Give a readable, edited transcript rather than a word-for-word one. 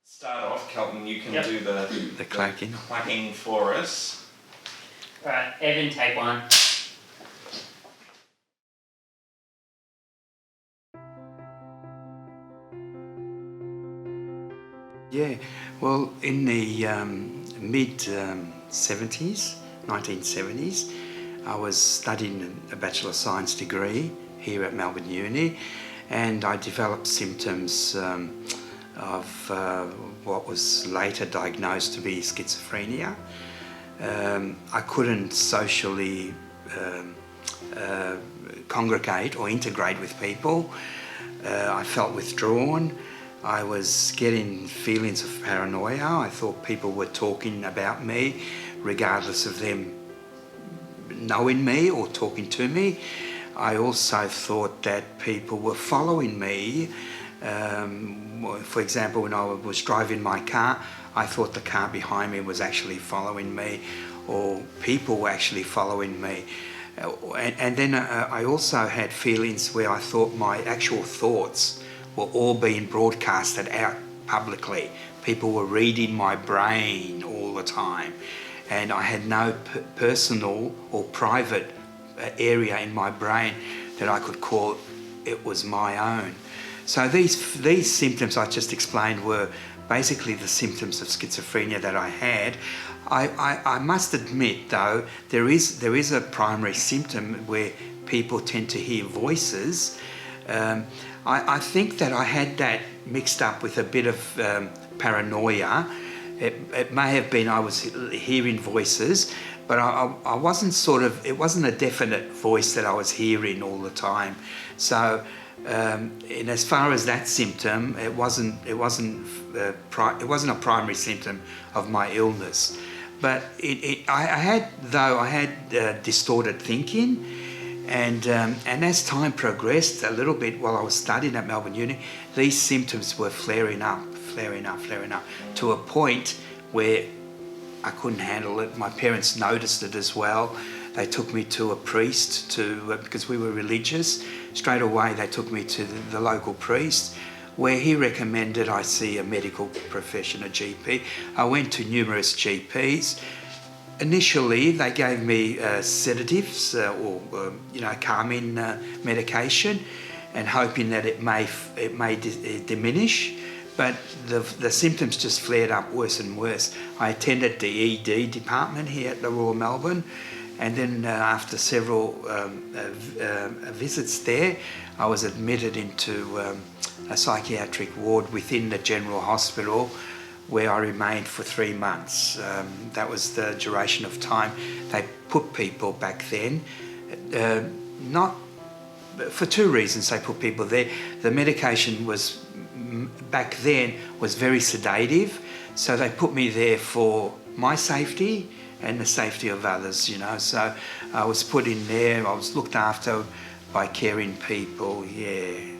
Start off, Kelton, you can Yep. do the clacking for us. Right, Evan, take one. Yeah, well, in the mid-70s, 1970s, I was studying a Bachelor of Science degree here at Melbourne Uni, and I developed symptoms of what was later diagnosed to be schizophrenia. I couldn't socially congregate or integrate with people. I felt withdrawn. I was getting feelings of paranoia. I thought people were talking about me regardless of them knowing me or talking to me. I also thought that people were following me. For example, when I was driving my car, I thought the car behind me was actually following me, or people were actually following me. And then I also had feelings where I thought my actual thoughts were all being broadcasted out publicly. People were reading my brain all the time, and I had no personal or private area in my brain that I could call it was my own. So these symptoms I just explained were basically the symptoms of schizophrenia that I had. I must admit, though, there is a primary symptom where people tend to hear voices. I think that I had that mixed up with a bit of paranoia. It may have been I was hearing voices, but I wasn't it wasn't a definite voice that I was hearing all the time. So, in as far as that symptom, it wasn't a primary symptom of my illness. But I had distorted thinking. And as time progressed a little bit while I was studying at Melbourne Uni, these symptoms were flaring up to a point where I couldn't handle it. My parents noticed it as well. They took me to a priest because we were religious. Straight away they took me to the local priest, where he recommended I see a medical profession, a GP. I went to numerous GPs. Initially, they gave me sedatives or calming medication, and hoping that it may diminish. But the symptoms just flared up worse and worse. I attended the ED department here at the Royal Melbourne, and then after several visits there, I was admitted into a psychiatric ward within the General Hospital, where I remained for 3 months. That was the duration of time they put people back then. Not for two reasons they put people there. The medication was back then was very sedative, so they put me there for my safety and the safety of others, you know. So I was put in there, I was looked after by caring people, yeah.